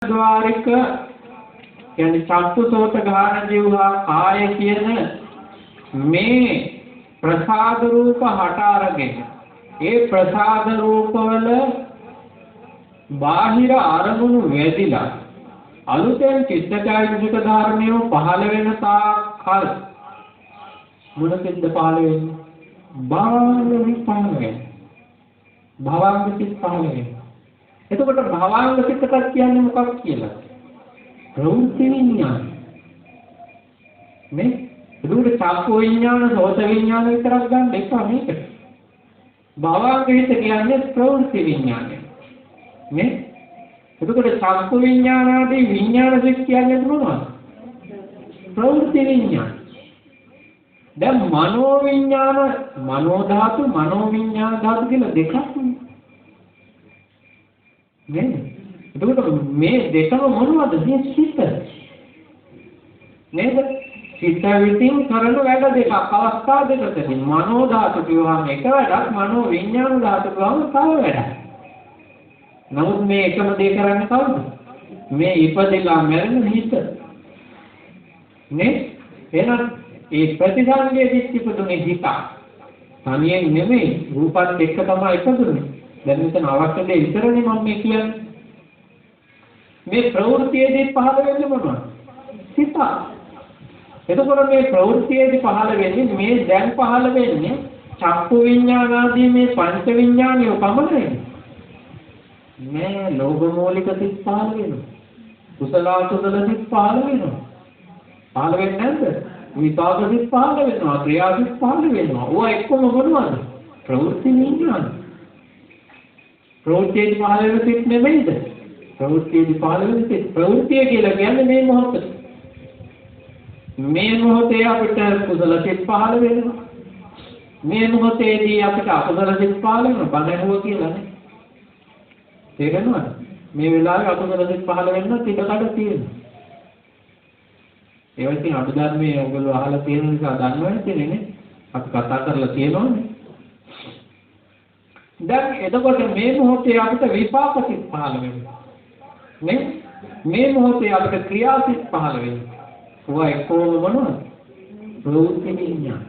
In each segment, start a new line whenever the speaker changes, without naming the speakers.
ද්වාරික කියන්නේ චක්කුසෝත ගාන ජීවහා කාය කියන මේ ප්‍රසාද රූප හට අරගෙන ඒ ප්‍රසාද රූපවල බාහිර අරමුණු වැදිලා අලුතෙන් චිත්තචෛතසික ධර්මයෝ පහළ වෙන තාක්කල් මොනකෙන්ද පහළ වෙන්නේ? භවංග පහළ වෙන්නේ. භවංග සිත් පහළ වෙන්නේ. එතකොට භවංග සිතට කියන්නේ මොකක්ද කියලා? ප්‍රවෘත්ති විඥාන. මේ දුර චක්ක විඥාන, සෝත විඥාන විතරක් ගන්න එපා මේකට. භවංග හිත කියන්නේ ප්‍රවෘත්ති විඥානය. මේ එතකොට චක්ක විඥාන ආදී විඥාන සිත් කියන්නේ මොනවද? ප්‍රවෘත්ති විඥාන. දැන් මනෝ විඥාන, මනෝ ධාතු, මනෝ විඥාන ධාතු කියලා දෙකක් නේ. එතකොට මේ දෙකම මොනවද? මේ සිත. නේද? සිත විසින් කරන වැඩ දෙකක් අවස්ථා දෙකකදී මනෝ ධාතු කියවම එක වැඩක්, මනෝ විඥාන ධාතු කියවම තව වැඩක්. නමුත් මේ එකම දේ කරන්නේ කවුද? මේ ඉපදෙලා මැරෙන හිත. නේ? එහෙනම් ඒ ප්‍රතිසංවේදී ඉපදුනේ හිත. තනියෙන් නෙමෙයි රූපත් එක්ක තමයි ඉපදුනේ. දැන් මෙතන අවශ්‍ය දේ විතරනේ මම මේ කියන්නේ. මේ ප්‍රවෘත්තියේදී පහළ වෙන්නේ මොනවද? සිත. එතකොට මේ ප්‍රවෘත්තියේදී පහළ වෙන්නේ මේ දැන් පහළ වෙන්නේ චක්කු විඥාන ආදී මේ පංච විඥානිය පමණයි. මේ ලෝභ මූලික සිත් පහළ වෙනවා. කුසල අකුසල සිත් පහළ වෙනවා. පහළ වෙන්නේ නැද්ද? විපාක සිත් පහළ වෙනවා. ක්‍රියා සිත් පහළ වෙනවා. ඕවා එක්කම මොනවද? ප්‍රවෘත්ති විඥාන. ප්‍රවෘත්තියේදී පහළ වෙන සිත් නෙමෙයිද? ප්‍රවෘත්තියේදී පහළ වෙන සිත්. ප්‍රවෘත්තිය කියලා කියන්නේ මේ මොහොත. මේ මොහොතේ අපිට කුසල සිත් පහළ වෙනවා. මේ මොහොතේදී අපිට අකුසල සිත් පහළ වෙනවා. බඳහුව කියලානේ. තේරෙනවද? මේ වෙලාවේ අකුසල සිත් පහළ වෙන්න තිබකඩ තියෙනවා. ඒ වගේ අනුධර්මයේ ඔයගොල්ලෝ අහලා තියෙන නිසා දන්නවනේ නේ. අපි කතා කරලා තියෙනවනේ. දැන් එතකොට මේ මොහොතේ අපිට විපාක සිත් පහළ වෙනවා. නේ? මේ මොහොතේ අපිට ක්‍රියා සිත් පහළ වෙනවා. ඔය එක්කම මොනවද? ප්‍රවෘත්ති විඥාන.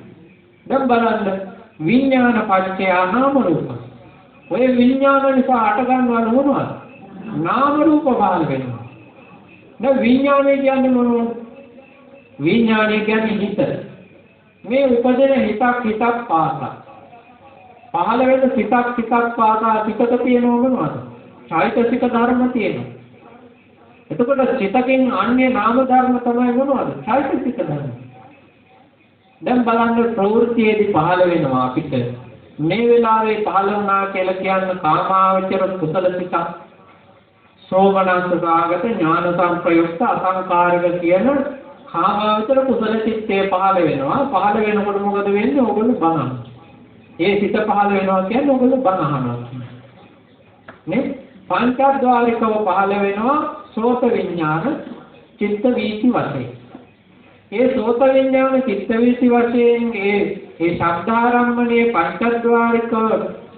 දැන් බලන්න විඥාන පත්‍ය නාම රූප. ඔය විඥාන නිසා අට ගන්නවල මොනවද? නාම රූප පහළ වෙනවා. දැන් විඥානය කියන්නේ මොනවද? විඥානය කියන්නේ හිත. මේ උපදින හිතක් පාසා. පහළ වෙන සිතක් පාසා පිටක තියෙනව මොනවද? චෛතසික ධර්ම තියෙනවා. එතකොට සිතකින් අන්‍ය නාම ධර්ම තමයි මොනවද? චෛතසික ධර්ම. දැන් බලන්න ප්‍රවෘත්තියේදී පහළ වෙනවා අපිට. මේ වෙලාවේ පහළ වුණා කියලා කියන්නේ කාමාවචර කුසල සිතක්. සෝමනස්ස සාගත ඥාන සංප්‍රයුක්ත අසංකාරික කියන කාමාවචර කුසල සිත්තේ පහළ වෙනවා. පහළ වෙනකොට මොකද වෙන්නේ? ඕගොල්ලෝ බනන. ඒ සිත පහළ වෙනවා කියන්නේ ඕගොල්ලෝ බන අහනවා. නේ? පංචද්වාරිකව පහළ වෙනවා සෝත විඥාන චිත්ත වීති වශයෙන්. ඒ සෝත විඥාන චිත්ත වීති වශයෙන් ඒ ශබ්දාරම්මණයේ පංචද්වාරිකව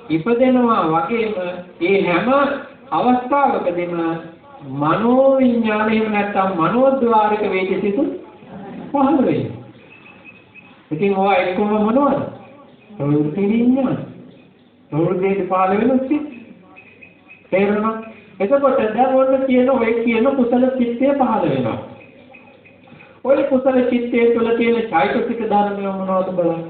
ඉපදෙනවා වගේම ඒ හැම අවස්ථාවකදීම මනෝ විඥාන එහෙම නැත්නම් මනෝද්වාරික වේදිසිත පහළ වෙනවා. ඉතින් ඔය එක්කම මොනවද? ප්‍රවෘත්ති විඥාන. ප්‍රවෘත්තියේ පහළ වෙනොත් තේරෙනවා. එතකොට දැන් ඔන්න කියන ඔය කියන කුසල චිත්තය පහළ වෙනවා. ඔය කුසල චිත්තය තුළ තියෙන චෛතසික ධර්මය මොනවද බලන්න.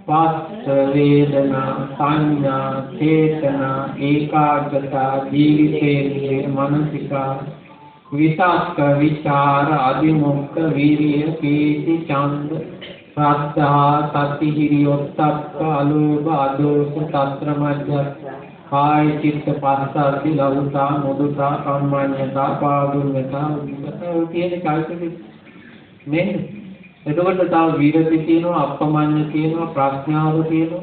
වාස්ස වේදනා සංඥා චේතනා ඒකාග්‍රතා ජීවිතේ මනසිකා විතක්ක විචාර අදිමොක්ඛ වීර්ය පීති ඡන්ද ශ්‍රද්ධා සති හිරියොත්ප්ප අලෝභ අදෝස තත්‍ර මජ්ජත් කාය චිත්ත පස්සද්ධි ලෞතා මුදුතා කම්මඤ්ඤතා පාදුඤ්ඤතා කියන කායික නේ. එතකොට තව විරති තියෙනවා, අප්පමඤ්ඤ තියෙනවා, ප්‍රඥාව තියෙනවා.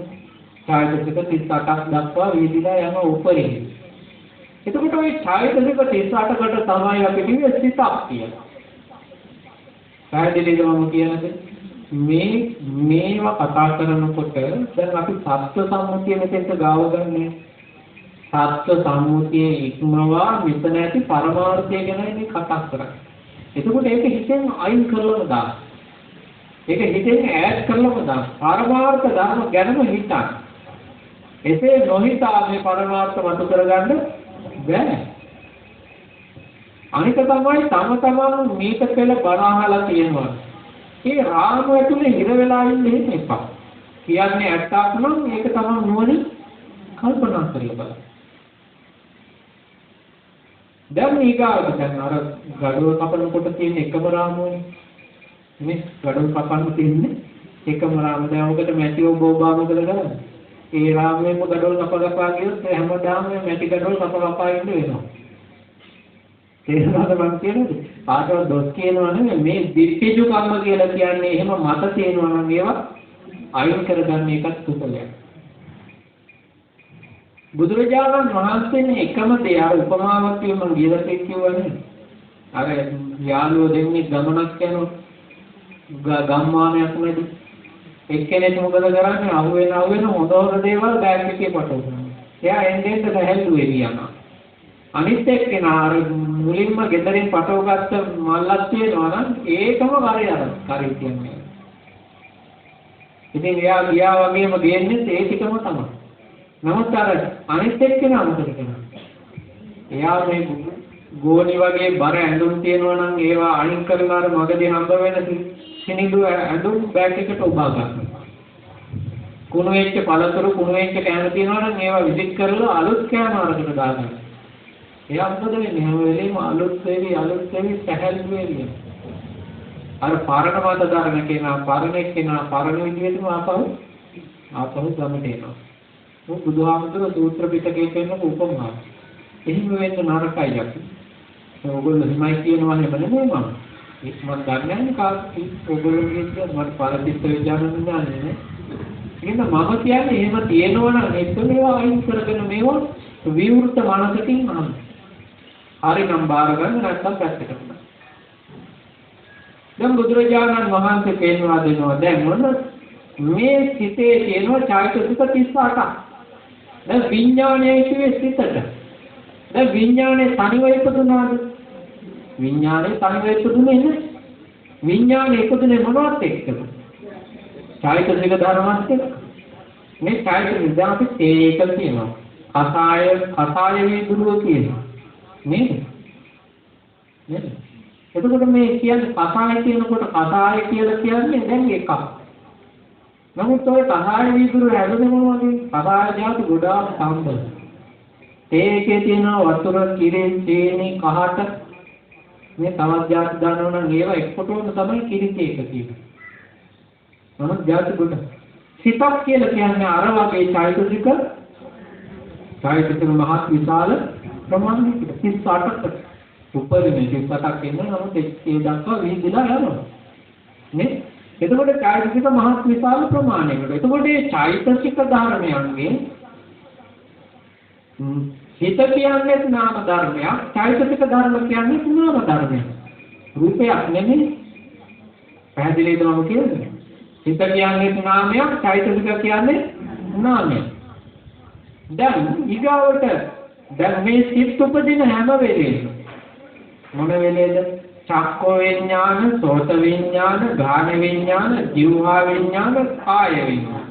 චෛතසික 38ක් දක්වා විදිලා යන උපරිම. එතකොට ওই චෛතසික 38කට තමයි අපි කිව්වේ සිතක් කියලා. පැහැදිලිද මම කියන්නේ? මේවා කතා කරනකොට දැන් අපි සත්‍ය සම්මුතිය මෙතෙන්ට ගාව ගන්නනේ. සත්‍ය සම්මුතියේ ඉක්මවා මෙතන ඇති පරමාර්ථය ගැන මේ කතා කරන්නේ. එතකොට ඒක හිතෙන් අයින් කරලම දාන්න. ඒක හිතෙන් ඈඩ් කරලම දාන්න. පරමාර්ථ ධර්ම ගැනම හිතන්න. එසේ නොහිතා මේ පරමාර්ථ වතු කරගන්න බෑ. අනික තමයි තම තමන් මේක පෙළ බණ අහලා තියෙනවා. ඒ රාම ඇතුලේ හිර වෙලා ඉන්නේ එපා. කියන්නේ ඇත්තක් නම් ඒක තමයි නුවණින් කල්පනා කරලා බලන්න. දැන් ඊගාවට දැන් අර ගඩොල් කපනකොට තියෙන එකම රාමුවනේ. මේ ගඩොල් කපන්න තියෙන්නේ එකම රාමුව. දැන් ඔකට මැටි ඔබ මොකද කරන්නේ? ඒ රාමුවෙන්ම ගඩොල් කපලා ගියොත් හැමදාම මැටි ගඩොල් කපලා ඉන්න වෙනවා. තේරුණාද මම කියන්නේ? පාටව දොස් කියනවා නෙමෙයි මේ දිට්ඨිජු කම්ම කියලා කියන්නේ එහෙම මත තියෙනවා නම් ඒවා අයින් කරගන්න එකත් කුසලයක්. බුදුරජාණන් වහන්සේනේ එකම දේ අර උපමාවක් කියව මම ගියදට කිව්වනේ. අර යාළුවෝ දෙන්නේ ගමනක් යනවා ගම්මානයක් නැති. එක්කෙනෙක් මොකද කරන්නේ? අහුවෙන හොඳ දේවල් බෑග් එකේ පටවනවා. එයා එන්නේ දැහැල්ලුවේ යනවා. අනිත් එක්කෙනා අර මුලින්ම ගෙදරින් පටවගත්ත මල්ලක් තියෙනවා නම් ඒකම කරේ අර කරේ කියන්නේ. ඉතින් එයා ගියා වගේම ගේන්නේ ඒ ටිකම තමයි. නමුත් අර අනිත් එක්කෙනා මොකද කරන්නේ? එයා මේ ගෝණි වගේ බර ඇඳුම් තියෙනවා නම් ඒවා අයින් කරලා අර මගදී හම්බ වෙන සිනිඳු ඇඳුම් බෑග් එකට උබා ගන්නවා. කුණු වෙච්ච පළතුරු කුණු වෙච්ච කෑම තියෙනවා නම් ඒවා විසික් කරලා අලුත් කෑම අරගෙන දාගන්නවා. එයා මොකද වෙන්නේ? හැම වෙලේම අලුත් වෙවි සැහැල්ලු වෙවි. අර පරණ මත ධර්ම කෙනා පරණ විදිහටම ආපහු ගමට එනවා. බුදුහාමුදුරුවෝ සූත්‍ර පිටකේ කියන උපමාව. එහෙම වෙන්න නරකයි අපි. ඕගොල්ලෝ හිමයි කියනවා නෙමෙයි මම. ඒක මම දන්නේ නැහැ කාටද ඕගොල්ලෝ කියන්නේ මට පරිදිත් විඥානන දන්නේ. එහෙනම් මම කියන්නේ එහෙම තියෙනවා නම් ඒක මේවා අයින් කරගෙන මේවා විවෘත මනසකින් අහන්න. හරි නම් බාර ගන්න නැත්නම් පැත්තකට දාන්න. දැන් බුදුරජාණන් වහන්සේ පෙන්වා දෙනවා දැන් මොන මේ සිතේ තියෙන චෛතසික 38ක්. දැන් විඥානයේ කිව්වේ සිතට. දැන් විඥානේ තනිව ඉපදුනාද? විඥානේ තනිව ඉපදුනේ නැහැ. විඥානේ ඉපදුනේ මොනවත් එක්කද? චෛතසික ධර්මවත් එක්ක. මේ චෛතසික ධර්ම ඒක තියෙනවා. අසාය වීදුරුව කියනවා. නේද? එතකොට මේ කියන්නේ කසාය කියනකොට කසාය කියලා කියන්නේ දැන් එකක්. නමුත් ඔය කසාය වීදුරු හැදුනේ මොනවද? කසාය જાති ගොඩාක් සම්බන්ධ. ඒකේ තියෙන වතුර, කිරි, චීනි, කහට මේ තවත් જાති දානවා නම් ඒවා එක්කොටම තමයි කිරි තේක කියන්නේ. නමුත් જાති ගොඩ. සිතක් කියලා කියන්නේ අර වගේ චෛතසික මහත් විශාල ප්‍රමාණයකට 38ක් උපරිමයේ 38ක් එන්න නමුත් ඒ දක්වා විහිදලා යනවා නේ. එතකොට චෛතසික මහත් විශාල ප්‍රමාණයකට. එතකොට මේ චෛතසික ධර්මයන්ගේ හිත කියන්නේ නාම ධර්මයක්, චෛතසික ධර්ම කියන්නේ නාම ධර්මයක්. රූපයක් නෙමෙයි. පැහැදිලිද මම කියන්නේ? හිත කියන්නේ නාමයක්, චෛතසික කියන්නේ නාමයක්. දැන් ඊගාවට දැන් මේ සිත් උපදින හැම වෙලේම මොන වෙලේද? චක්ක විඥාන, සෝත විඥාන, ගාන විඥාන, જીවහා විඥාන, කාය විඥාන.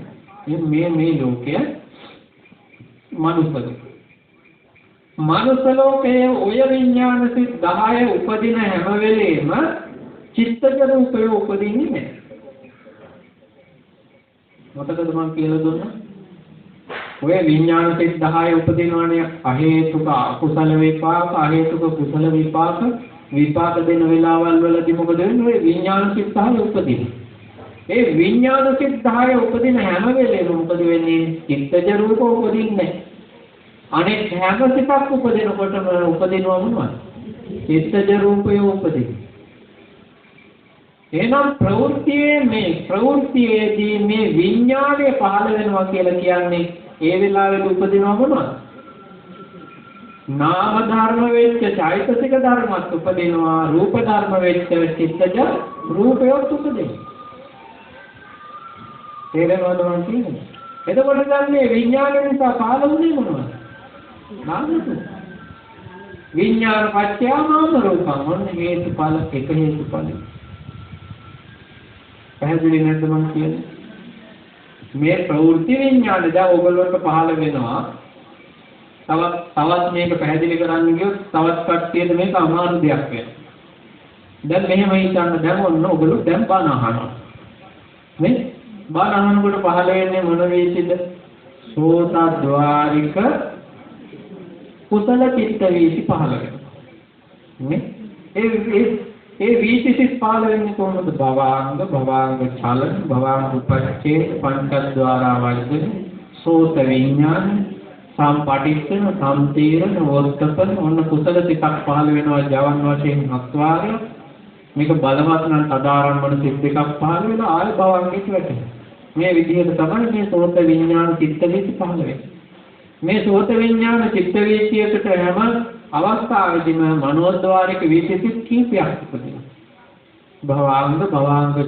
මේ ලෝකය මනුස්ස ලෝකයේ ඔය විඥාන සිත් 10 උපදින හැම වෙලේම චිත්තජ රූපය උපදින්නේ නැහැ. මොකටද මම කියලා දුන්නා? ඔය විඥාන සිත් 10 උපදිනවනේ අහේතුක අකුසල විපාක, අහේතුක කුසල විපාක දෙන වෙලාවල් වලදී මොකද වෙන්නේ? ඔය විඥාන සිත් 10 උපදින. ඒ විඥාන සිත් 10 උපදින හැම වෙලේම මොකද වෙන්නේ? චිත්තජ රූප උපදින්නේ නැහැ. අනෙක් හැම සිතක් උපදිනකොටම උපදිනවා මොනවද? චිත්තජ රූපය උපදින. එහෙනම් ප්‍රවෘත්තියේදී මේ විඥානය පහළ වෙනවා කියලා කියන්නේ ඒ වෙලාවෙත් උපදිනවා මොනවද? නාම ධර්ම වෙච්ච චෛතසික ධර්මත් උපදිනවා, රූප ධර්ම වෙච්ච චිත්තජ රූපයත් උපදිනවා. තේරෙනවද මම කියන්නේ? එතකොට දැන් මේ විඥානය නිසා පහළ වුණේ මොනවද? නාම රූප. විඥාන පත්‍ය නාම රූපං මොන හේතුඵල එක හේතුඵල. පැහැදිලි නැද්ද මම කියන්නේ? මේ ප්‍රවෘත්ති විඥාන දැන් ඔයගොල්ලන්ට පහළ වෙනවා. තවත් මේක පැහැදිලි කරන්න ගියොත් තවත් කට්ටියට මේක අමාරු දෙයක් වෙනවා. දැන් මෙහෙම හිතන්න දැන් ඔන්න ඔයගොල්ලෝ දැන් බණ අහනවා. නේ? බණ අහනකොට පහළ වෙන්නේ මොන වේසින්ද? සෝතද්වාරික කුසල චිත්ත වේසි පහළ වෙනවා. නේ? ඒ වීතිසිත පහළ වෙන්නේ කොහොමද? භවාංග චලන භවාංග උපච්ඡේද පංචද්වාරා වර්ධන සෝත විඥාන සම්පටිච්ඡන සම්තීරණ වෝත්තපන ඔන්න කුසල සිතක් පහළ වෙනවා ජවන් වශයෙන් හත්වාරය. මේක බලවත් නම් සදාරම්මන සිත් දෙකක් පහළ වෙලා ආය භවංගෙට වැටෙනවා. මේ විදිහට තමයි මේ සෝත විඥාන චිත්ත වේසි පහළ වෙන්නේ. මේ සෝත විඥාන චිත්ත වේසියට හැම අවස්ථාවෙදිම මනෝද්වාරික වේසිත කීපයක් උපදිනවා. භවාංග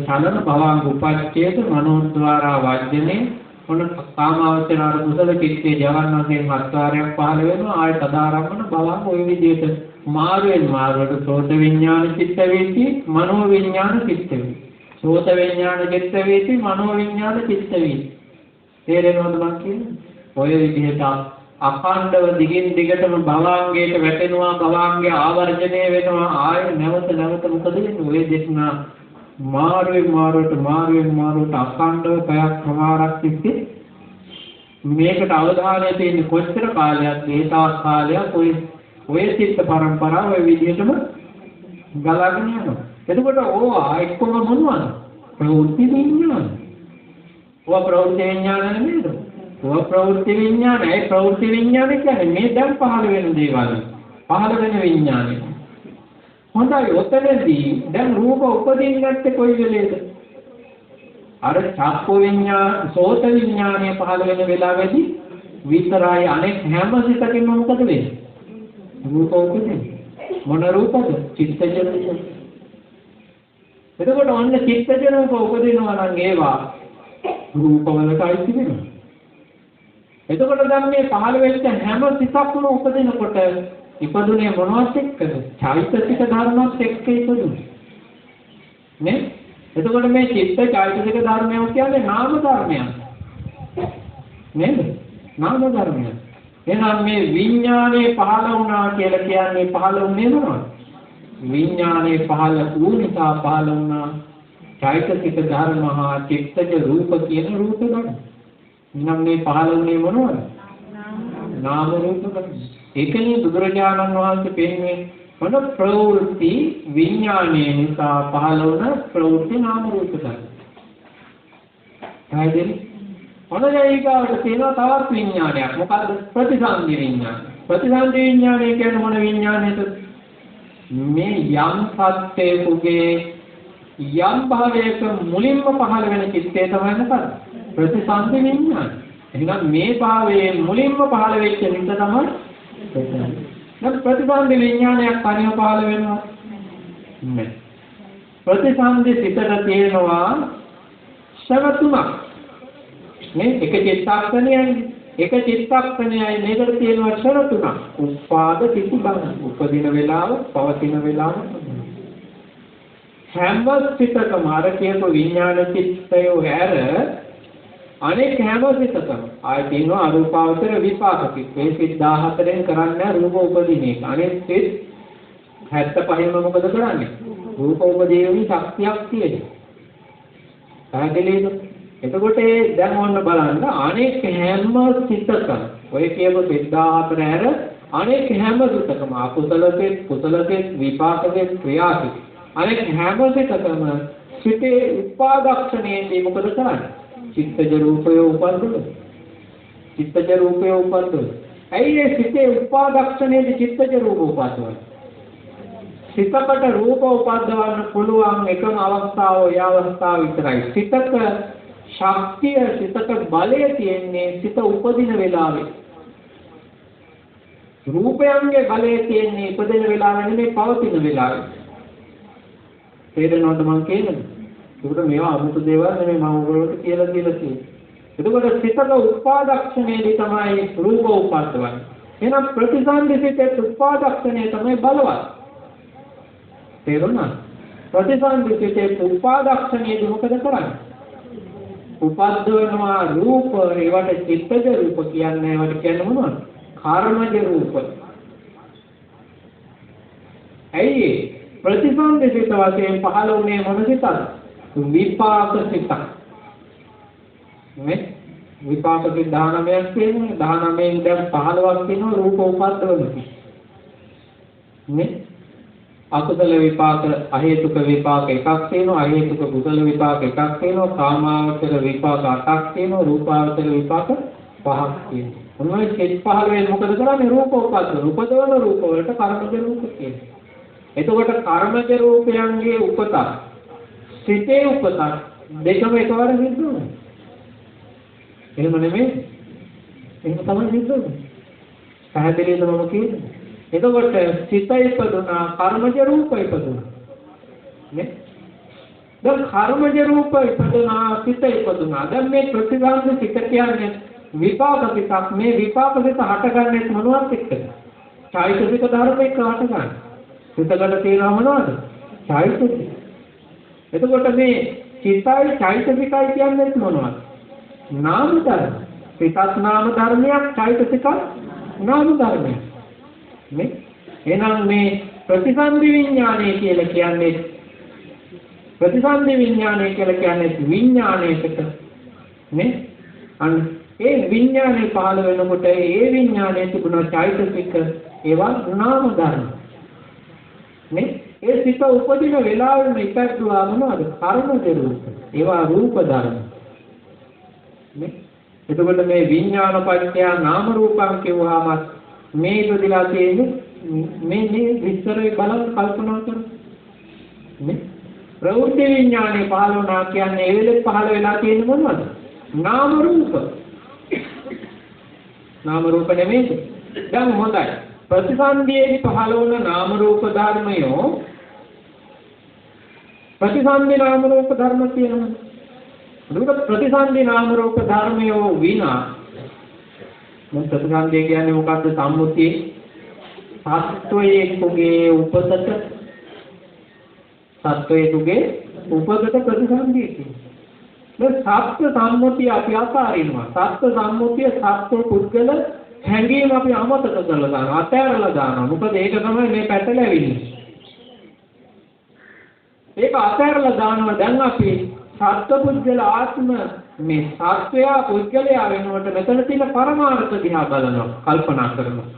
චලන භවාංග උපච්ඡේද මනෝද්වාරා වර්ධනේ ඔන්න කාමාවචර කුසල චිත්තේ ජවන් වශයෙන් හත්වාරයක් පහළ වෙනවා. ආය සදාරම්මන භවංග ওই විදිහට මාරුවෙන් මාරුවට සෝත විඥාන චිත්ත වේසි මනෝ විඥාන චිත්ත වේසි සෝත විඥාන චිත්ත වේසි මනෝ විඥාන චිත්ත වේසි තේරෙනවද මං කියන්නේ? ඔය විදිහට අඛණ්ඩව දිගින් දිගටම භවාංගයට වැටෙනවා භවාංගය ආවර්ජනය වෙනවා ආය නැවත මොකද වෙන්නේ? ඔය දෙන්නා මාරුවෙන් මාරුවට අඛණ්ඩව පැයක් සමාරක් තිස්සේ මේකට අවධානය දෙන්නේ කොච්චර කාලයක්ද? ඒ තාක් කාලයක් ඔය චිත්ත පරම්පරාව ඔය විදිහටම ගලාගෙන යනවා. එතකොට ඕවා එක්කම මොනවද? ප්‍රවෘත්ති විඥාන. ඕවා ප්‍රවෘත්ති විඥාන නෙමෙයිද? ඕවා ප්‍රවෘත්ති විඥාන. ඒ ප්‍රවෘත්ති විඥාන කියන්නේ මේ දැන් පහළ වෙන දේවල්. පහළ වෙන විඥානය. හොඳයි ඔතනදී දැන් රූප උපදින්න නැත්තේ කොයි වෙලේද? අර චක්ක විඥාන, සෝත විඥානය පහළ වෙන වෙලාවේදී විතරයි අනෙක් හැම සිතකින්ම මොකද වෙන්නේ? රූප උපදින්නේ. මොන රූපද? චිත්තජ රූප. එතකොට ඔන්න චිත්තජ රූප උපදිනවා නම් ඒවා රූපවලටයි තිබෙනවා. එතකොට දැන් මේ පහළ වෙච්ච හැම සිතක්ම උපදිනකොට ඉපදුනේ මොනවත් එක්කද? චෛතසික ධර්මات එක්ක ඉපදුනේ. නේ? එතකොට මේ චිත්ත චෛතසික ධර්මයෝ කියන්නේ නාම ධර්මයන්. නේද? නාම ධර්මයන්. එහෙනම් මේ විඥානේ පහළ වුණා කියලා කියන්නේ පහළ වුණේ මොනවද? විඥානේ පහළ වූ නිසා පහළ වුණා චෛතසික ධර්ම හා චිත්තජ රූප කියන රූප ගන්න. එහෙනම් මේ පහළ වුණේ මොනවද? නාම රූප ගන්න. ඒකනේ බුදුරජාණන් වහන්සේ පෙන්වන්නේ මොන ප්‍රවෘත්ති විඥානේ නිසා පහළ වුණ ප්‍රවෘත්ති නාම රූප ගන්න. හරිද? මොනවායිකාවට තියෙනවා තවත් විඥානයක්. මොකද්ද? ප්‍රතිසන්දි විඥානය. ප්‍රතිසන්දි විඥානය කියන්නේ මොන විඥානයද? මේ යම් සත්‍යයේ යම් භාවයක මුලින්ම පහළ වෙන චිත්තය තමයි මොකද්ද? ප්‍රතිසන්දි විඥානය. එහෙනම් මේ භාවයේ මුලින්ම පහළ වෙච්ච හිත තමයි ප්‍රතිසන්දි. දැන් ප්‍රතිසන්දි විඥානයක් තනියම පහළ වෙනවා නෑ. ප්‍රතිසන්දි සිතට තියෙනවා ශර තුනක්. මේ එක චිත්තක්ෂණයයි මේකට තියෙනවා ක්ෂණ තුනක්. උපාද කිසි බව උපදින වේලාව පවතින වේලාව හැම සිතකම අර කියපු විඥාන චිත්තය හැර අනෙක් හැම සිතකම ආය තියෙනවා අරූපාවචර විපාක චිත්ත. මේ සිත් 14න් කරන්නේ රූප උපදින එක. අනෙක් සිත් 75ම මොකද කරන්නේ? රූප උපදීවි ශක්තියක් තියෙනවා. පැහැදිලිද? එතකොට දැන් ඔන්න බලන්න අනෙක් හැම සිතකම ඔය කියපු 14 හැර අනෙක් හැම සිතකම අකුසල සිත්, කුසල සිත්, විපාක සිත්, ක්‍රියා සිත් අනෙක් හැම සිතකම සිතේ උපාදක්ෂණයේදී මොකද කරන්නේ? චිත්තජ රූපය උපන්දුන. ඇයි ඒ සිතේ උපාදක්ෂණයේදී චිත්තජ රූප උපද්දවන්නේ? සිතකට රූප උපද්දවන්න පුළුවන් එකම අවස්ථාව ඔය අවස්ථාව විතරයි. සිතක ශක්තිය සිතක බලය තියෙන්නේ සිත උපදින වෙලාවේ. රූපයන්ගේ බලය තියෙන්නේ උපදින වෙලාවේ නෙමෙයි පවතින වෙලාවේ. තේරෙනවද මං කියන්නේ? ඒකට මේවා අමුතු දේවල් නෙමෙයි මම ඔයගොල්ලන්ට කියලා තියෙන්නේ. එතකොට සිතක උපාදක්ෂණයේදී තමයි රූප උපද්දවන්නේ. එහෙනම් ප්‍රතිසන්දිසිතේ උපාදක්ෂණය තමයි බලවත්. තේරුණා? ප්‍රතිසන්දිසිතේ උපාදක්ෂණයදී මොකද කරන්නේ? උපද්දවනවා රූප, ඒවට චිත්තජ රූප කියන්නේ. ඒවට කියන්නේ මොනවද? කර්මජ රූප. ඇයි ප්‍රතිසන්දිසිත වශයෙන් පහළ වුණේ මොන සිතද? විපාක සිත. නේ? විපාක සිත 19ක් තියෙනවා. 19න් දැන් 15ක් තියෙනවා රූප උපද්දවන. නේ? අකුසල විපාක, අහේතුක විපාක එකක් තියෙනවා. අහේතුක කුසල විපාක එකක් තියෙනවා. කාමාවචර විපාක 8ක් තියෙනවා. රූපාවචර විපාක 5ක් තියෙනවා. මොනවද කෙත් 15 මොකද කරන්නේ? රූප උපද්දවන. උපදවන රූප වලට කර්මජ රූප කියනවා. එතකොට කර්මජ රූපයන්ගේ උපත සිතේ උපත දෙකම එකවර සිද්ධ වෙනවා. එහෙම නෙමෙයි. එහෙම තමයි සිද්ධ වෙන්නේ. පැහැදිලිද මම කියන්නේ? එතකොට සිත ඉපදුනා, කර්මජ රූප ඉපදුනා. නේ? දැන් කර්මජ රූප ඉපදුනා, සිත ඉපදුනා. දැන් මේ ප්‍රතිසන්දි සිත කියන්නේ විපාක සිතක්. මේ විපාක සිත හටගන්නේ මොනවත් එක්කද? චෛතසික ධර්ම එක්ක හටගන්නේ. සිතකට තියෙනව මොනවද? චෛතසික. එතකොට මේ චිත්තයි චෛතසිකයි කියන්නේ මොනවද? නාම ධර්ම. සිතත් නාම ධර්මයක්, චෛතසිකත් නාම ධර්මයක්. නේ? එහෙනම් මේ ප්‍රතිසන්දි විඥානය කියලා කියන්නේ විඥානයකට නේ? අන්න ඒ විඥානේ පහළ වෙනකොට ඒ විඥානයේ තිබුණ චෛතසික ඒවා නාම ධර්ම. නේ? ඒ සිත උපදින වෙලාවෙම ඉපැද්දුවා මොනවද? කර්මජ රූප. ඒවා රූප ධර්ම. නේ? එතකොට මේ විඥාන පත්‍ය නාම රූපං කියවහම මේ ඉපදිලා තියෙන්නේ මේ විස්තරේ බලන්න කල්පනා කරමු. නේ? ප්‍රවෘත්ති විඥානේ පහළ වුණා කියන්නේ ඒ වෙලෙත් පහළ වෙලා තියෙන්නේ මොනවද? නාම රූප. නාම රූප නෙමෙයි. දැන් හොඳයි. ප්‍රතිසන්දියේදී පහළ වුණ නාම රූප ධර්මයෝ ප්‍රතිසන්දි නාම රූප ධර්ම කියනවා. දුක ප්‍රතිසන්දි නාම රූප ධර්මයෝ විනා මොකද ප්‍රතිසන්දිය කියන්නේ මොකද්ද? සම්මුතියේ සත්වයේකුගේ උපතට ප්‍රතිසන්දිය කියන්නේ. සත්‍ය සම්මුතිය අපි අතාරිනවා. සත්‍ය සම්මුතිය සත්‍ය පුද්ගල හැඟීම් අපි අමතක කරලා දානවා, අතෑරලා දානවා. මොකද ඒක තමයි මේ පැටලෙන්නේ. ඒක අතෑරලා දානවා. දැන් අපි සත්පුද්ගල ආත්ම මේ සත්වයා පුද්ගලයා වෙනකොට මෙතන තියෙන පරමාර්ථ දිහා බලනවා, කල්පනා කරනවා.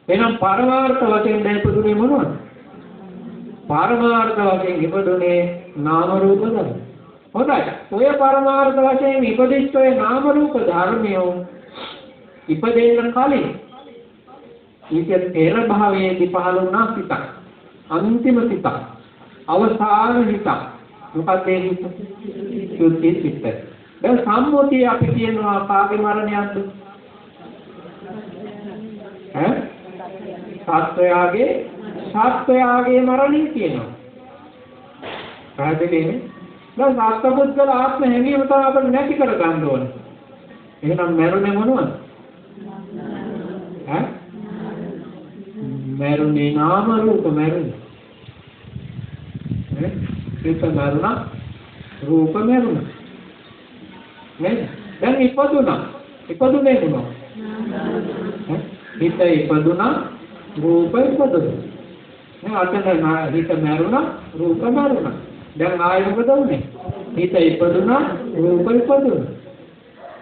එහෙනම් පරමාර්ථ වශයෙන් දැන් ඉපදුනේ මොනවද? පරමාර්ථ වශයෙන් ඉපදුනේ නාම රූප ධර්ම. හොඳයි. ඔය පරමාර්ථ වශයෙන් ඉපදිච්ච ඔය නාම රූප ධර්මයෝ ඉපදෙන්න කලින් ඊට පෙර භාවයේදී පහළ වුණා සිතක්. අන්තිම සිතක්. අවසාන සිතක්. මොකක්ද ඒ සිත? සුද්ධි සිත. දැන් සම්මුතිය අපි කියනවා කාගේ මරණයක්ද? සත්වයාගේ මරණය කියනවා. පැහැදිලිනේ? දැන් සත්පුද්ගල ආත්ම හැඟීම තමයි අපිට නැති කර ගන්න ඕනේ. එහෙනම් මරුනේ මොනවද? මරුනේ නාම රූප මරුනේ. සිත මරුණා, රූප මරුණා. නේද? දැන් ඉපදුනේ මොනවද? හිත ඉපදුනා, රූප ඉපදුනා. නේ අතන හිත මරුණා, රූප මරුණා. දැන් ආයෙ මොකද වුනේ? හිත ඉපදුනා, රූප ඉපදුනා.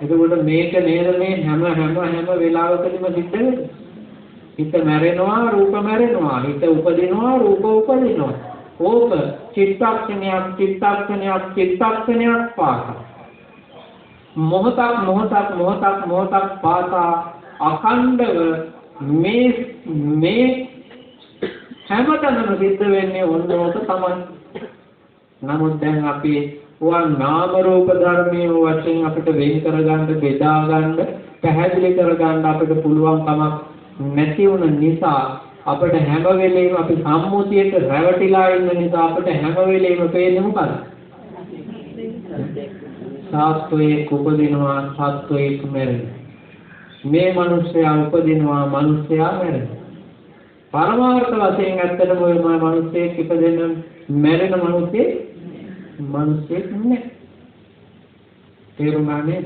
එතකොට මේක නේද මේ හැම වෙලාවකදීම සිද්ධ වෙන්නේ. හිත මැරෙනවා, රූප මැරෙනවා. හිත උපදිනවා, රූප උපදිනවා. ඕක චිත්තක්ෂණයක් පාසා. මොහොතක් පාසා අඛණ්ඩව මේ හැමතැනම සිද්ධ වෙන්නේ ඕනෝක තමයි. නමුත් දැන් අපි වන් නාම රූප ධර්මයේ වශයෙන් අපිට වෙන් කරගන්න, බෙදා ගන්න, පැහැදිලි කරගන්න අපිට පුළුවන් කමක් නැති වුණ නිසා අපිට හැම වෙලේම අපි සම්මුතියට රැවටිලා ඉන්න නිසා අපිට හැම වෙලේම පේන්නේ මොකක්ද? සත්වයේ උපදිනවා, සත්වයේ මැරෙනවා. මේ මිනිස්සයා උපදිනවා මිනිස්සයා මැරෙනවා. පරමාර්ථ වශයෙන් ඇත්තටම ඔය මිනිස්සෙක් ඉපදෙන මැරෙන මිනිස්සෙක් නෑ. තේරුණානේ?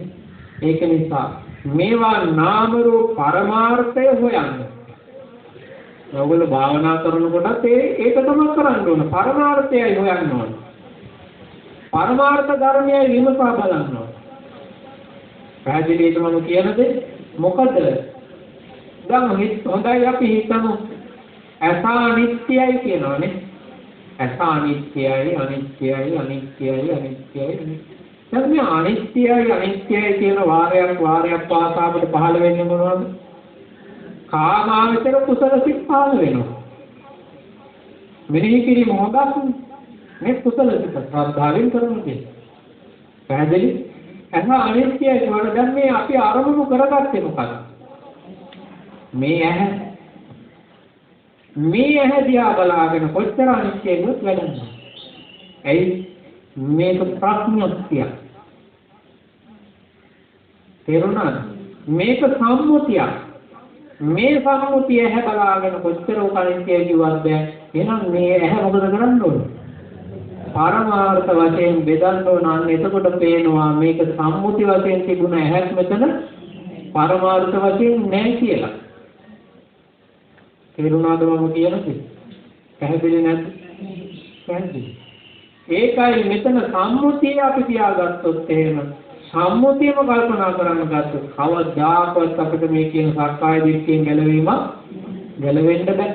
ඒක නිසා මේවා නාම රූප පරමාර්ථය හොයන්න. ඔයගොල්ලෝ භාවනා කරනකොටත් ඒක තමයි කරන්න ඕන. පරමාර්ථයයි හොයන්න ඕන. පරමාර්ථ ධර්මයයි විමසා බලන්න ඕන. පැහැදිලිද මම කියන්නේ? මොකද දැන් හොඳයි අපි හිතමු ඇස අනිත්‍යයි කියනවානේ. ඇස අනිත්‍යයි දැන් මේ අනිත්‍යයි කියන වාරයක් පාසා අපිට පහළ වෙන්නේ මොනවද? කාමාවචර කුසල සිත් පහළ වෙනවා. මෙනෙහි කිරීම හොඳක් මේ කුසල සිත් ශ්‍රද්ධාවෙන් කරන්නේ. පැහැදිලි? ඇස අනිත්‍යයි කියනකොට දැන් මේ අපි අරමුණු කරගත්තේ මොකද? මේ ඇහැ දිහා බලාගෙන කොච්චර අනිත්‍යයිද වැඩන්නේ. ඇයි මේක ප්‍රඥප්තිය. තේරුණාද? මේක සම්මුතිය. මේ සම්මුතිය ඇහැ බලාගෙන කොච්චර අනිත්‍යයි කිව්වද බෑ. එහෙනම් මේ ඇහැ මොකද කරන්න ඕනේ? පරමාර්ථ වශයෙන් බෙදන්න ඕන. අන්න එතකොට පේනවා මේක සම්මුති වශයෙන් තිබුණ ඇහැක් මෙතන පරමාර්ථ වශයෙන් නැහැ කියලා. තේරුණාද මම කියන්නේ? පැහැදිලි නැද්ද? පැහැදිලි. ඒකයි මෙතන සම්මුතිය අපි තියාගත්තොත් එහෙම සම්මුතියම කල්පනා කරන්න ගත්තොත් කවදාකවත් අපිට මේ කියන සක්කාය දිට්ඨියෙන් ගැලවෙන්න බෑ.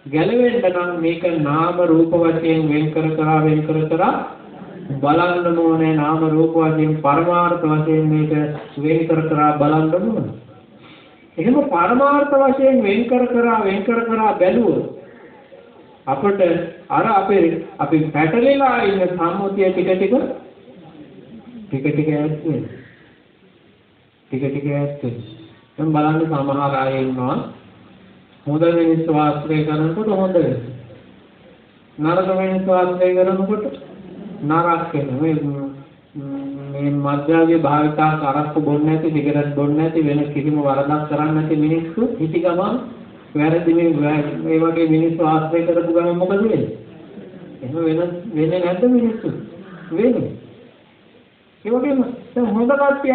ගැලවෙන්න නම් මේක නාම රූප වශයෙන් වෙන් කර බලන්න ඕනේ. නාම රූප වශයෙන් පරමාර්ථ වශයෙන් මේක වෙන් කර බලන්න ඕනේ. එහෙම පරමාර්ථ වශයෙන් වෙන් කර බැලුවොත් අපිට අර අපි පැටලෙලා ඉන්න සම්මුතිය ටික ටික ඈත් වෙනවා. දැන් බලන්න සමහර අය ඉන්නවා හොඳ මිනිස්සු ආශ්‍රය කරනකොට හොඳ වෙනවා. නරක මිනිස්සු ආශ්‍රය කරනකොට නරක වෙනවා. මේ මද්ද්‍රව්‍ය භාවිතා කරක්ක බොන්නේ නැති, සිගරට් බොන්නේ නැති, වෙන කිසිම වරදක් කරන්නේ නැති මිනිස්සු හිටි ගමන් වැරදි මේ වගේ මිනිස්සු ආශ්‍රය කරපු ගමන් මොකද වෙන්නේ? එහෙම වෙන්නේ නැද්ද මිනිස්සු? වෙන්නේ. ඒ වගේම දැන් හොඳ කට්ටිය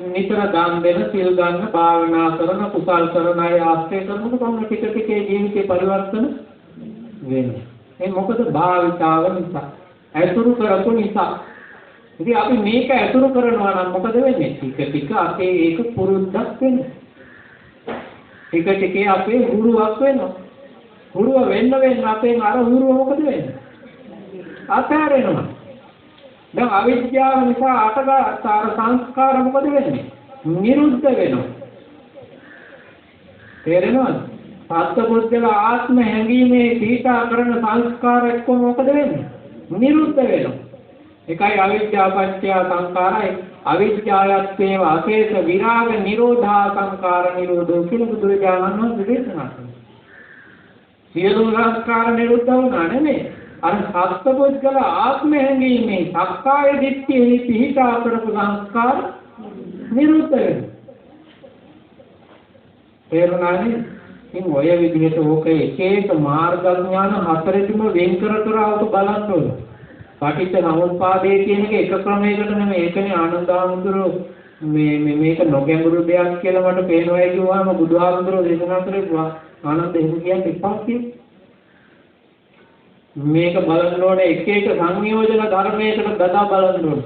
නිතර දාන දෙන, සිල් ගන්න, භාවනා කරන, කුසල් කරන අය ආශ්‍රය කරනකොට තමයි ටික ටික ජීවිතේ පරිවර්තන වෙන්නේ. ඒ මොකද භාවිතාව නිසා, ඇසුරු කරපු නිසා. ඉතින් අපි මේක ඇසුරු කරනවා නම් මොකද වෙන්නේ? ටික අපේ ඒක පුරුද්දක් වෙනවා. ටික අපේ හුරුවක් වෙනවා. හුරුව වෙන්න අපේ අර හුරුව මොකද වෙන්නේ? අතහැරෙනවා. දැන් අවිද්‍යාව නිසා අටගාතර සංස්කාර මොකද වෙන්නේ? නිරුද්ධ වෙනවා. තේරෙනවද? සත්පුද්ගල ආත්ම හැඟීමේ පීඩා කරන සංස්කාර එක්ක මොකද වෙන්නේ? නිරුද්ධ වෙනවා. එකයි අවිද්‍යාව පත්‍ය සංකාරයි. අවිද්‍යාවත්වේව අශේෂ විරාග නිරෝධා සංකාර නිරෝධෝ කියලා බුදුරජාණන් වහන්සේ දේශනා කළා. සියලු සංස්කාර නිරුද්ධ වුණා නෙමෙයි. අර සත්පුද්ගල ආත්ම හැඟීමේ සක්කාය දිට්ඨියේ පිහිටා කරපු සංස්කාර නිරුද්ධ වෙනවා. තේරුණානේ? ඉතින් ඔය විදිහට ඕක එක මාර්ග ඥාන හතරෙදිම වෙන් කර අවුත් බලන්න ඕන. පටිච්ච සමුප්පාදේ කියන එක ක්‍රමයකට නෙමෙයි. ඒකනේ ආනන්දහාමුදුරුවෝ මේක නොගැඹුරු දෙයක් කියලා මට පේනවා කියුවාම බුදුහාමුදුරුවෝ දේශනා කරේ ආනන්ද එහෙම කියන්නේ එපා කියලා. මේක බලන්න ඕනේ එක සංයෝජන ධර්මයකට බදා බලන්න ඕනේ.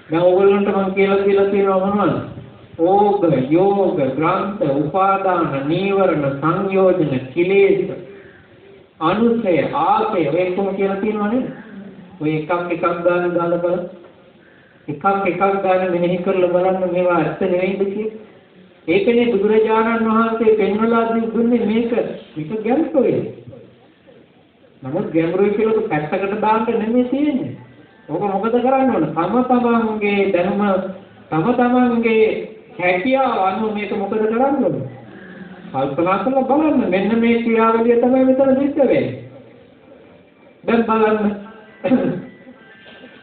දැන් ඕගොල්ලන්ට මම කියලා තියෙනවා මොනවද? ඕග, යෝග, ග්‍රන්ථ, උපාදාන, නීවරණ, සංයෝජන, කිලේශ, අනුසය, ආසය ඔය කොහොම කියලා තියෙනවා නේද? ඔය එකක් දාලා බලන්න. එකක් දාලා මෙනෙහි කරලා බලන්න මේවා ඇත්ත නෙවෙයිද කියලා. ඒකනේ බුදුරජාණන් වහන්සේ පෙන්වලා දුන්නේ මේක ගැඹුරුයි. නමුත් ගැඹුරුයි කියලා පැත්තකට දාන්න නෙමෙයි තියෙන්නේ. ඕක මොකද කරන්න ඕන? තමන්ගේ දැනුම තමන්ගේ හැකියාව අනුව මේක මොකද කරන්න ඕන? කල්පනා කරලා බලන්න. මෙන්න මේ ක්‍රියාවලිය තමයි මෙතන සිද්ධ වෙන්නේ. දැන් බලන්න.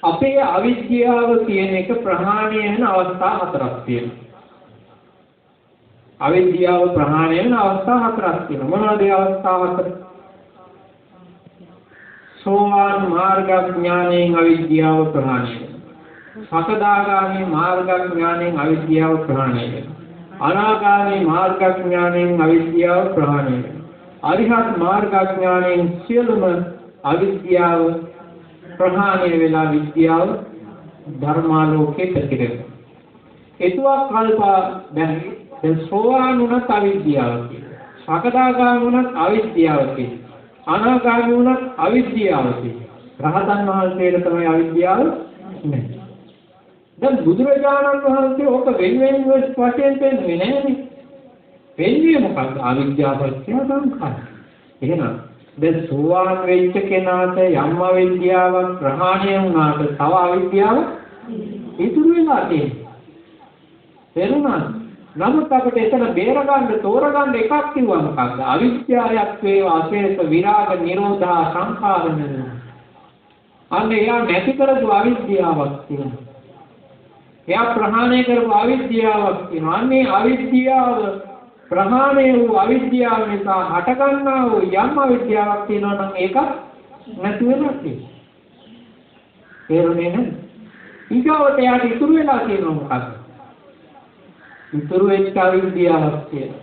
අපේ අවිද්‍යාව කියන එක ප්‍රහාණය වෙන අවස්ථා හතරක් තියෙනවා. අවිද්‍යාව ප්‍රහාණය වෙන අවස්ථා හතරක් තියෙනවා. මොනවද ඒ අවස්ථා හතර? සෝවාන් මාර්ග ඥානයෙන් අවිද්‍යාව ප්‍රහාණය වෙනවා. සකදාගාමී මාර්ග ඥානයෙන් අවිද්‍යාව ප්‍රහාණය වෙනවා. අනාගාමී මාර්ග ඥානයෙන් අවිද්‍යාව ප්‍රහාණය වෙනවා. අරිහත් මාර්ග ඥානයෙන් සියලුම අවිද්‍යාව ප්‍රහාණය වෙලා විද්‍යාව ධර්මාලෝකේ පැතිරෙනවා. ඒතුවක් කල්ප දැන් සෝවාන් වුණත් අවිද්‍යාව තියෙනවා. සකදාගාමී වුණත් අවිද්‍යාව තියෙනවා. අනාගාමී වුණත් අවිද්‍යාව තියෙනවා. රහතන් වහන්සේට තමයි අවිද්‍යාව නැහැ. දැන් බුදුරජාණන් වහන්සේ ඔක වෙන වශයෙන් පෙන්වන්නේ නැහැනේ. වෙන්නේ මොකක්ද? අවිද්‍යාව පත්‍ය සංඛාර. එහෙනම් දැන් සෝවාන් වෙච්ච කෙනාට යම් අවිද්‍යාවක් ප්‍රහාණය වුණාට තව අවිද්‍යාව ඉතුරු වෙලා තියෙනවා. තේරුණාද? නමුත් අපිට එතන බේරගන්න තෝරගන්න එකක් කිව්වා මොකක්ද? අවිද්‍යාවක් වේවා අශේෂ විරාග නිරෝධා සංඛාරණ. අන්න එයා නැති කරපු අවිද්‍යාවක් තියෙනවා. එයා ප්‍රහාණය කරපු අවිද්‍යාවක් තියෙනවා. අන්නේ අවිද්‍යාව ප්‍රහාණය වූ අවිද්‍යාව නිසා හටගන්නා වූ යම් අවිද්‍යාවක් තියෙනවා නම් ඒක නැති වෙනවා කියන්නේ. තේරුණේ නේද? ඊගොල්ලෝ එයාට ඉතුරු වෙලා තියෙනවා මොකක්ද? ඉතුරු වෙච්ච අවිද්‍යාවක් කියලා.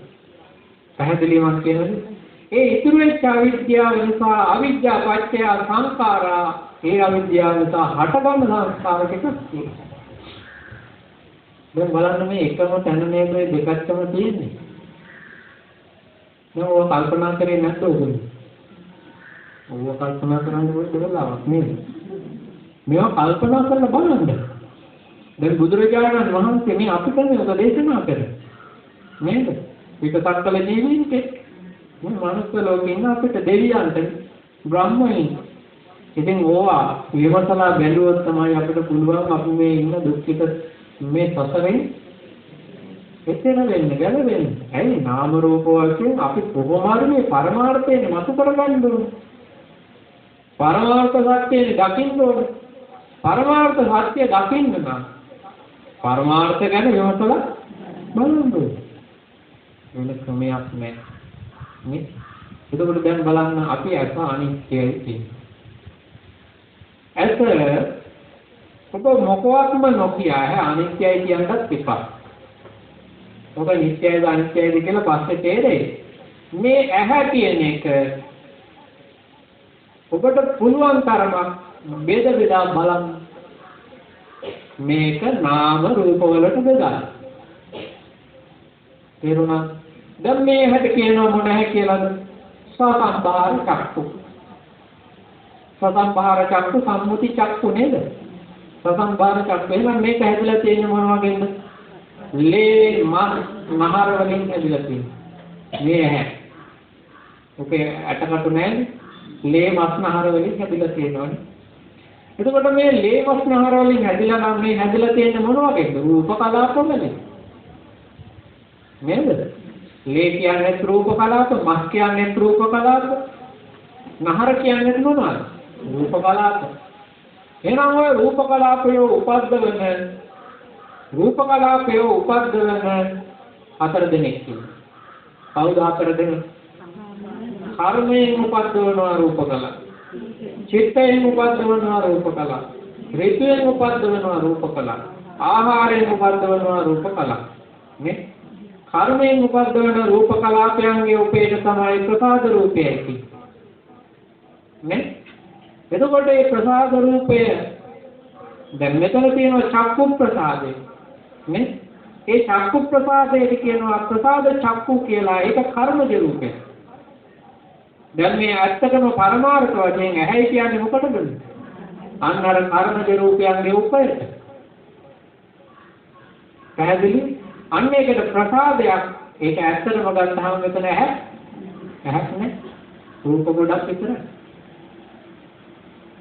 පැහැදිලිවම කියනද? ඒ ඉතුරු වෙච්ච අවිද්‍යාව නිසා අවිද්‍යා පත්‍ය සංඛාරා, ඒ අවිද්‍යාව නිසා හටගන්න සංස්කාර ටික තියෙනවා. දැන් බලන්න මේ එකම තැන නේද දෙකක්ම තියෙන්නේ. දැන් ඔය කල්පනා කරේ නැද්ද ඔයගොල්ලෝ? ඔය කල්පනා කරන්නේ කොහෙද වෙලාවක් නේද? මේවා කල්පනා කරලා බලන්න. දැන් බුදුරජාණන් වහන්සේ මේ අපිට මේක දේශනා කරේ නේද? පිටසක්කල ජීවීන්ට මේ මනුස්ස ලෝකේ ඉන්න අපිට දෙවියන්ට බ්‍රහ්මයන්. ඉතින් ඕවා විමසලා බැලුවොත් තමයි අපිට පුළුවන් අපි මේ ඉන්න දුක්ඛිත මේ සසරෙන් එතන වෙන්නේ ගැලවෙන්නේ. ඇයි නාම රූප වශයෙන් අපි කොහොම හරි මේ පරමාර්ථයෙන් මතු කරගන්න ඕනේ. පරමාර්ථ සත්‍යයෙන් දකින්න ඕනේ. පරමාර්ථ සත්‍ය දකින්න නම් පරමාර්ථ ගැන විමසලා බලන්න ඕනේ. වෙන ක්‍රමයක් නැහැ. නේ? එතකොට දැන් බලන්න අපි අස අනිත්‍යයි කියන්නේ. ඇස ඔබ මොකවත්ම නොකිය අනිත්‍යයි කියන්නත් එපා. ඔබ නිත්‍යයිද අනිත්‍යයිද කියලා පස්සේ තේරෙයි. මේ ඇහැ කියන එක ඔබට පුළුවන් තරමක් බෙද බෙදා බලන්න. මේක නාම රූප වලට බෙදන්න. තේරුණා? දැන් මේ හැට කියනවා මොන හැ කියලාද? සසම්බාර චක්කු. සසම්බාර චක්කු සම්මුති චක්කු නේද? සසම්බාර චක්කු එහෙනම් මේක හැදලා තියෙන්නේ මොන වගේද? ලේ මහර වලින් හැදලා තියෙන්නේ. මේ ඇහැ. ඔකේ අටකට නෑනේ. ලේ මස්නහර වලින් හැදලා තියෙනවනේ. එතකොට මේ ලේ මස්නහර වලින් හැදලා නම් මේ හැදලා තියෙන්නේ මොන වගේද? රූප කලාපවලනේ. නේද? ලේ කියන්නේ රූප කලාප, මස් කියන්නේ රූප කලාප, නහර කියන්නේ මොනවද? රූප කලාප. එහෙනම් ඔය රූප කලාපය උපද්දවන හතර දෙනෙක් ඉන්නවා. කවුද හතර දෙනෙක්? කර්මයෙන් උපද්දවනවා රූප කලාප. චිත්තයෙන් උපද්දවනවා රූප කලාප. ඍතුයෙන් උපද්දවනවා රූප කලාප. ආහාරයෙන් උපද්දවනවා රූප කලාප. නේ? කර්මයෙන් උපද්දවන රූප කලාපයන්ගේ උපේට තමයි ප්‍රසාද රූපයයි කියන්නේ. නේ? එතකොට මේ ප්‍රසාද රූපය දැන් මෙතන තියෙන චක්කු ප්‍රසාදය නේ? ඒ චක්කු ප්‍රසාදයට කියනවා ප්‍රසාද චක්කු කියලා. ඒක කර්මජ රූපය. දැන් මේ ඇත්තටම පරමාර්ථ වශයෙන් ඇහැයි කියන්නේ මොකටද? අන්න අර කර්මජ රූපයන්ගේ උපයට. පැහැදිලි? අන්න ඒකට ප්‍රසාදයක්. ඒක ඇත්තටම ගත්තාම මෙතන ඇහක් නෑ. රූප ගොඩක් විතරයි.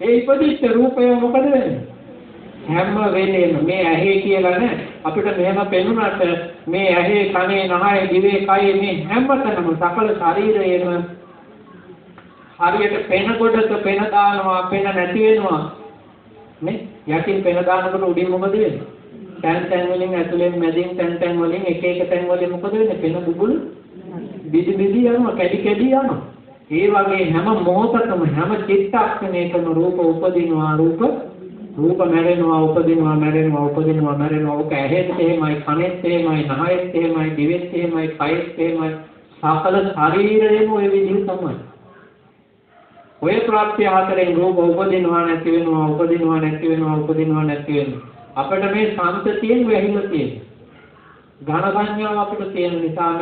ඒ ඉපදිච්ච රූපය මොකද වෙන්නේ? හැම වෙලේම මේ ඇහි කියලා නෑ. අපිට මෙහෙම පෙනුනට මේ ඇහි කනේ නහයේ දිවේ කයේ මේ හැමතැනම සකල ශරීරයේම හරියට පෙන කොටක පෙන දානවා, පෙන නැති වෙනවා. නේ? යටින් පෙන දානකොට උඩින් මොකද වෙන්නේ? තැන් වලින් ඇතුලෙන් මැදින් තැන් වලින් එක තැන් වලින් මොකද වෙන්නේ? පෙන බුබුලු බිදි යනවා, කැඩි යනවා. ඒ වගේ හැම මොහොතකම හැම චිත්තක්ෂණයකම රූප උපදිනවා, රූප මැරෙනවා, උපදිනවා. ඔක ඇහෙත් එහෙමයි, කනෙත් එහෙමයි, නහයෙත් එහෙමයි, දිවෙත් එහෙමයි, කයෙත් එහෙමයි. සකල ශරීරයේම ඔය විදිහ තමයි. ඔය ප්‍රත්‍ය හතරෙන් රූප උපදිනවා නැති වෙනවා. අපිට මේ සංතතියෙන් වැහිලා තියෙනවා. ඝන සංඥාව අපිට තියෙන නිසා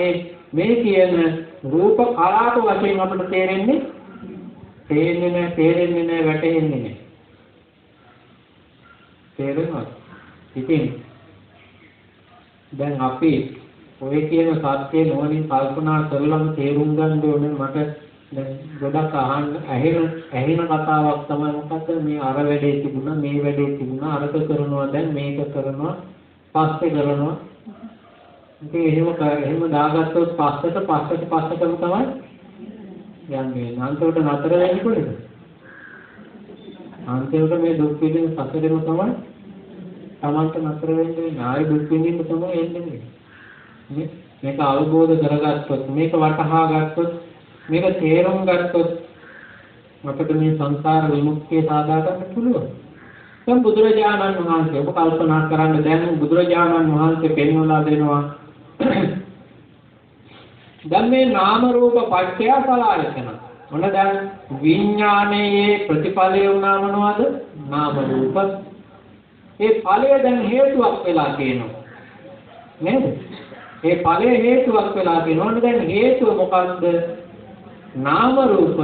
මේ කියන රූප කලාප වශයෙන් අපිට තේරෙන්නේ නැහැ, වැටෙන්නේ නැහැ. තේරෙනවද? ඉතින් දැන් අපි ඔය කියන සත්‍ය නොවනින් කල්පනා කරලම තේරුම් ගන්න ඕනේ. මට දැන් ගොඩක් ඇහෙන කතාවක් තමයි මොකද මේ අර වැඩේ තිබුණා, මේ වැඩේ තිබුණා, අරක කරනවා, දැන් මේක කරනවා, පස්සේ කරනවා. ඉතින් එහෙම දාගත්තොත් පස්සටම තමයි යන්නේ. අන්තිමට නතර වෙන්නේ කොහෙද? අන්තිමට මේ දුක් විඳින සසරෙම තමයි Tamanta නතර වෙන්නේ. ආයෙ දුක් විඳින්න තමයි එන්නේ. මේක අවබෝධ කරගත්තොත්, මේක වටහා ගත්තොත්, මේක තේරුම් ගත්තොත් අපිට මේ සංසාර විමුක්තිය සාදා ගන්න පුළුවන්. දැන් බුදුරජාණන් වහන්සේ ඔබ කල්පනා කරන්න, දැන් බුදුරජාණන් වහන්සේ පෙන්වලා දෙනවා දැන් මේ නාම රූප පත්‍ය සලආයතන. මොන දැන් විඥානයේ ප්‍රතිඵලය වුණා මොනවද? නාම රූප. ඒ ඵලය දැන් හේතුවක් වෙලා තියෙනවා. නේද? ඒ ඵලය හේතුවක් වෙලා තියෙනවා. දැන් හේතුව මොකක්ද? නාම රූප.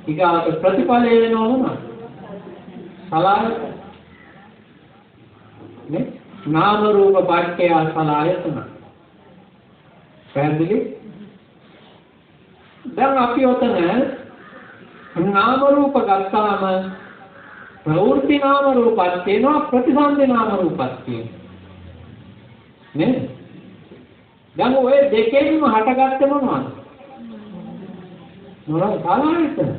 ඊගාට ප්‍රතිඵලය වෙනවා මොනවද? සලආයතන. නේ? නාම රූප පත්‍ය සලආයතන. පැහැදිලි? දැන් අපි ඔතන නාම රූප ගත්තාම ප්‍රවෘත්ති නාම රූපත් තියෙනවා, ප්‍රතිසන්දි නාම රූපත් තියෙනවා. නේද? දැන් ඔය දෙකෙන්ම හටගත්තේ මොනවද? සලආයතන.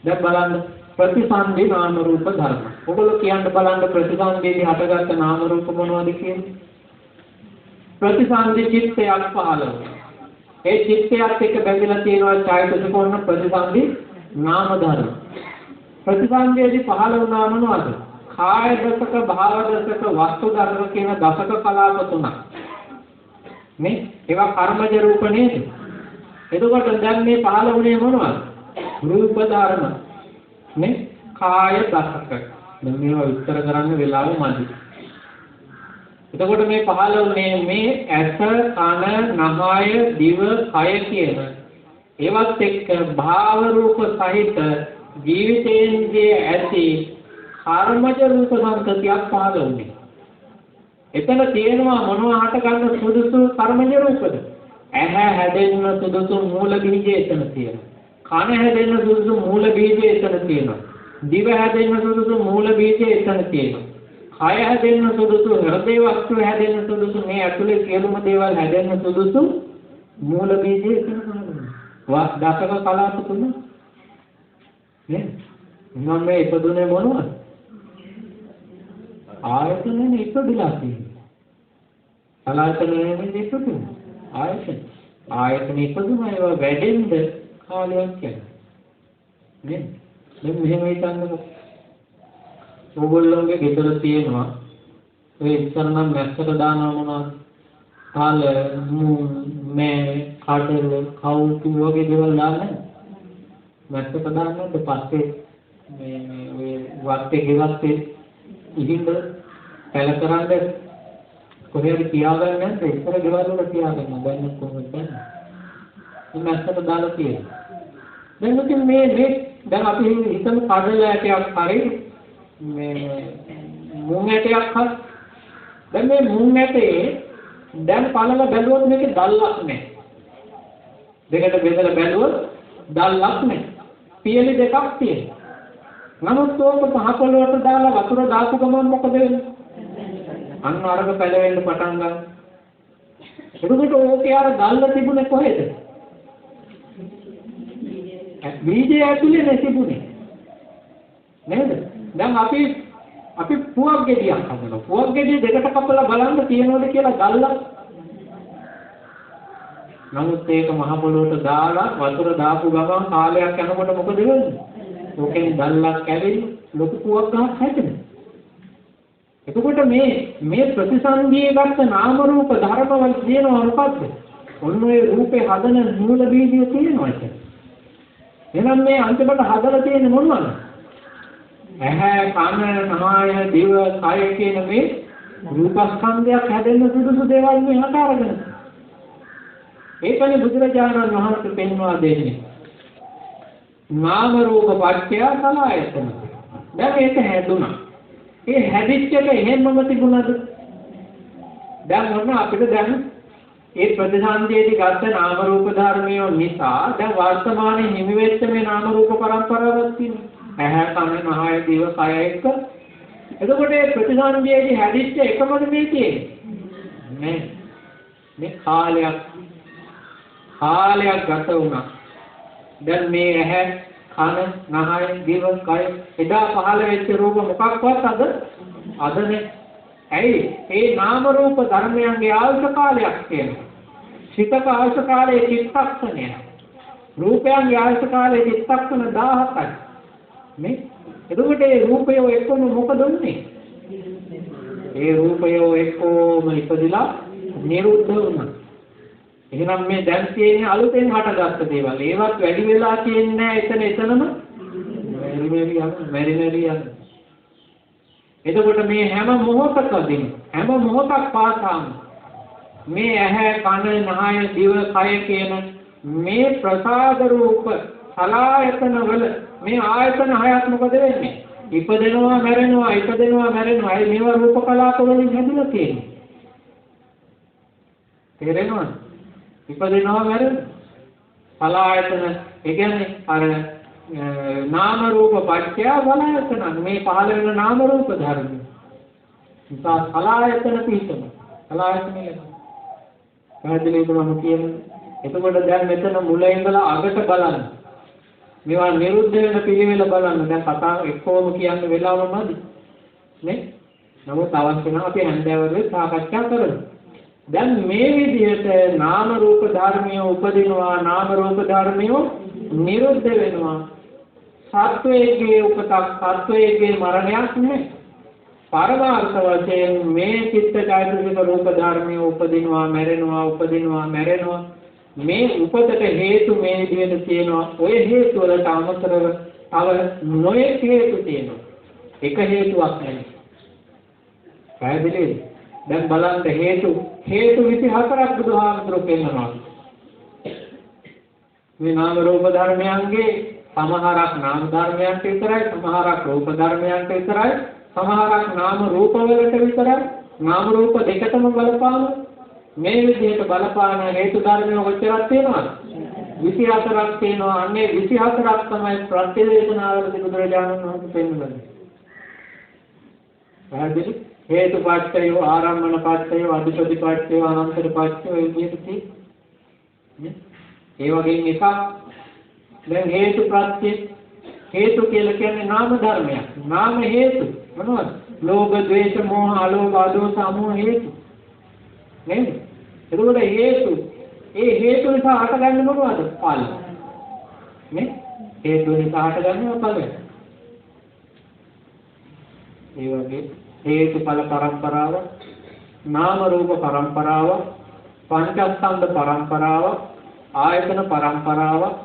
දැන් බලන්න ප්‍රතිසන්දි නාම රූප ධර්ම. ඔයගොල්ලෝ කියන්න බලන්න ප්‍රතිසන්දිදී හටගත්ත නාම රූප මොනවද කියන්නේ? ප්‍රතිසන්දි චිත්තයක් පහළ වෙනවා. ඒ චිත්තයත් එක්ක බැඳලා තියෙනවා චෛතසිකෝණ ප්‍රතිසන්දි නාම ධර්ම. ප්‍රතිසන්දියේදී පහළ වුණා මොනවද? කාය දසක, භාව දසක, වස්තු ධර්ම කියන දසක කලාප තුනක්. මේ ඒවා කර්මජ රූප නේද? එතකොට දැන් මේ පහළ වුණේ මොනවද? රූප ධර්ම. මේ කාය දසක. දැන් මේවා විස්තර කරන්න වෙලාව මදි. එතකොට මේ පහළ වුණේ මේ ඇස, කන, නහය, දිව, කය කියන ඒවත් එක්ක භාව රූප සහිත ජීවිතේන්ද්‍රයේ ඇති කර්මජ රූප සංකතියක් පහළ වුණේ. එතන තියෙනවා මොනවා හට ගන්න සුදුසු කර්මජ රූපද? ඇහැ හැදෙන්න සුදුසු මූල බීජය එතන තියෙනවා. කන හැදෙන්න සුදුසු මූල බීජය එතන තියෙනවා. දිව හැදෙන්න සුදුසු මූල බීජය එතන තියෙනවා. කය හැදෙන්න සුදුසු, හෘදේ වස්තු හැදෙන්න සුදුසු, මේ ඇතුලේ සියලුම දේවල් හැදෙන්න සුදුසු මූල බීජය එතන තියෙනවා. දසක කලාප තුන නේ? මම මේ ඉපදුනේ මොනවද? ආයතනෙ ඉපදලා තියෙනවා. සලආයතනෙ ඉපදුනේ. ආයතනෙ ඉපදුනා ඒවා වැඩෙන්න කාලයක් යනවා. නේ? දැන් මෙහෙම හිතන්නකො. ඕගොල්ලෝගේ ගෙදර තියෙනවා ඔය ඉස්සර නම් මැස්සට දානවා මොනවද? කාල මේ කාටල කවුතු වගේ දේවල් දාන්නේ. මැස්සට දාන්නත් පස්සේ මේ ඔය වත්තේ ගෙවත්තේ ඉහිඳ පැල කරන්නේ කොහේද තියාගන්නේ නැද්ද? ඉස්සර ගෙවල් වල තියාගන්න. දැන් කොහොමද කරන්නේ? මේ මැස්සට දාලා තියෙනවා. දැන් ඉතින් මේ දැන් අපි හිතමු කඩල ඇටයක් හරි මේ මුං ඇටයක් හරි. දැන් මේ මුං ඇටේ දැන් පළල බැලුවොත් මේකේ දැල්ලක් නැහැ. දෙකට බෙදලා බැලුවොත් දැල්ලක් නැහැ. පියලි දෙකක් තියෙනවා. නමුත් ඕක පහකොළවට දාලා වතුර දාපු ගමන් මොකද වෙන්නේ? අන්න අරක පැලවෙන්න පටන් ගන්නවා. එතකොට ඕකේ අර දැල්ල තිබුණේ කොහෙද? බීජය ඇතුලේ තිබුණේ. නේද? දැන් අපි පුවක් ගෙඩියක් හදනවා. පුවක් ගෙඩිය දෙකට කපලා බලන්න තියනවද කියලා ගල්ලා. නමුත් ඒක මහ පොළොවට දාලා වතුර දාපු ගමන් කාලයක් යනකොට මොකද වෙන්නේ? ඕකෙන් දැල්ලක් ඇවිල්ලා ලොකු පුවක් ගහක් හැදෙනවා. එතකොට මේ ප්‍රතිසන්දියේ ගත්ත නාම රූප ධර්මවල තියෙනවා මොකද්ද? ඔන්න ඔය රූපේ හදන මූල බීජය තියෙනවා ඒක. එහෙනම් මේ අන්තිමට හදලා තියෙන්නේ මොනවද? ඇහැ, කන, නාය, දිව, කය කියන මේ රූපස්කන්ධයක් හැදෙන්න සුදුසු දේවල් මේ හතරගෙන. ඒකනේ බුදුරජාණන් වහන්සේ පෙන්වා දෙන්නේ. නාම රූප පත්‍ය සලආයතන. දැන් ඒක හැදුනා. ඒ හැදිච්ච එක එහෙමම තිබුණාද? දැන් මොන අපිට දැන් ඒ ප්‍රතිසන්දියේදී ගත්ත නාම රූප ධර්මය නිසා දැන් වර්තමානයේ හිමි වෙච්ච මේ නාම රූප පරම්පරාවක් තියෙනවා. ඇහැ, කන, නහය, දිව, කය එක්ක. එතකොට මේ ප්‍රතිසන්දියේදී හැදිච්ච එකමද මේ තියෙන්නේ? මේ කාලයක් ගත වුණා. දැන් මේ ඇහැ, කන, නහය, දිව, කය එදා පහළ වෙච්ච රූප මොකක්වත් අදනේ. ඇයි? ඒ නාම රූප ධර්මයන්ගේ ආයුෂ කාලයක් තියෙනවා. සිතක ආයුෂ කාලයේ චිත්තක්ෂණය. රූපයන්ගේ ආයුෂ කාලයේ චිත්තක්ෂණ 17යි. මේ එතකොට ඒ රූපය එක්කම මොකද වෙන්නේ? ඒ රූපය එක්කම ඉපදිලා නිරුද්ධ වුණා. එහෙනම් මේ දැන් තියෙන්නේ අලුතෙන් හටගත්ත දේවල්. ඒවත් වැඩි වෙලා තියෙන්නේ එතනම මෙරි යන. එතකොට මේ හැම මොහොතකදීම හැම මොහොතක් පාසාම මේ ඇහැ, කන, නහය, දිව, කය කියන මේ ප්‍රසාද රූප සලආයතන වල මේ ආයතන හයක් මොකද වෙන්නේ? ඉපදෙනවා මැරෙනවා ඉපදෙනවා මැරෙනවා. ඒ මේවා රූප කලාප වලින් හැදිලා තියෙන්නේ. තේරෙනවද? ඉපදෙනවා මැරෙනවා. සලආයතන ඒ කියන්නේ අර නාම රූප පත්‍ය සලආයතන මේ පහළ වෙන නාම රූප ධර්ම. නිසා සලආයතන පිහිටම. සලආයතනේ පැහැදිලිවම මම කියන්නේ. එතකොට දැන් මෙතන මුල ඉඳලා අගට බලන්න. මේවා නිරුද්ධ වෙන පිළිවෙල බලන්න. දැන් කතා එක්කෝම කියන්න වෙලාව නැද්ද? නේ? නමුත් අවශ්‍ය නම් අපි හැන්දෑවරුවේ සාකච්ඡා කරමු. දැන් මේ විදිහට නාම රූප ධර්මිය උපදිනවා, නාම රූප ධර්මිය නිරුද්ධ වෙනවා. සත්වයේ උපතක්, සත්වයේ මරණයක් නෙමෙයි. පරමාර්ථ වශයෙන් මේ චිත්තචෛතසික රූප ධර්මිය උපදිනවා, මැරෙනවා, උපදිනවා, මැරෙනවා. මේ උපතට හේතු මේ විදිහට තියෙනවා. ඔය හේතු වලට අමතරව තව නොයෙක් හේතු තියෙනවා. එක හේතුවක් නෙමෙයි. පැහැදිලිද? දැන් බලන්න හේතු 24ක් බුදුහාමුදුරුවෝ පෙන්නනවා. මේ නාම රූප ධර්මයන්ගේ සමහරක් නාම ධර්මයන්ට විතරයි, සමහරක් රූප ධර්මයන්ට විතරයි, සමහරක් නාම රූප වලට විතරයි. නාම රූප දෙකටම බලපාන මේ විදිහට බලපාන හේතු ධර්ම කොච්චරක් තියෙනවද? 24ක් තියෙනවා. අන්නේ 24ක් තමයි ප්‍රතිවේදනාවලදී බුදුරජාණන් වහන්සේ පෙන්වන්නේ. පැහැදිලි? හේතු පත්‍යය, ආරම්මන පත්‍යය, අධිපති පත්‍යය, අනන්තර පත්‍යය විදිහට තියෙන්නේ. ඒ වගේම එකක් දැන් හේතු ප්‍රත්‍ය හේතු කියලා කියන්නේ නාම ධර්මයක්. නාම හේතු මොනවද? ලෝභ, ද්වේෂ, මෝහ, අලෝභ, අදෝස, අමෝහ හේතු. නේද? එතකොට හේතු ඒ හේතු නිසා හටගන්නේ මොනවද? ඵල. නේ? හේතු නිසා හටගන්නේ ඵල. ඒ වගේ හේතුඵල පරම්පරාව, නාම රූප පරම්පරාව, පංචස්කන්ධ පරම්පරාව, ආයතන පරම්පරාව,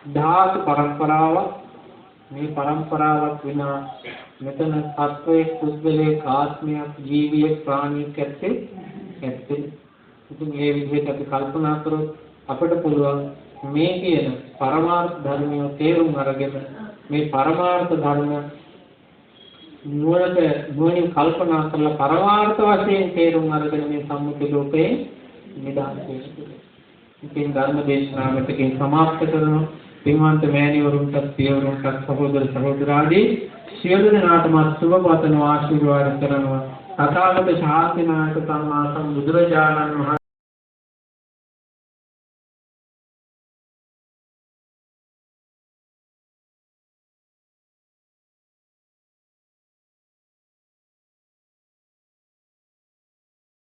ධාතු පරම්පරාව. මේ පරම්පරාවක් විනා මෙතන සත්වයේ කුද්දලේ ආත්මයක්, ජීවියෙක්, ප්‍රාණියෙක් ඇත්තේ. ඉතින් මේ විදිහට අපි කල්පනා කරොත් අපිට පුළුවන් මේ කියන පරමාර්ථ ධර්මිය තේරුම් අරගෙන මේ පරමාර්ථ ධර්ම නුවණින් කල්පනා කරලා පරමාර්ථ වශයෙන් තේරුම් අරගෙන මේ සම්මුති ලෝකේ නිදහස් වෙන්න. ඉතින් ධර්ම දේශනාව මෙතකින් සමාප්ත කරනවා. පින්වන්ත මෑණිවරුන්ට, පියවරුන්ට, සහෝදර සහෝදරාදී සියලු දෙනාටම සුබ පතන ආශිර්වාද කරනවා. තථාගත ශාස්ත්‍රනායක සම්මා සම්බුදුරජාණන් වහන්සේ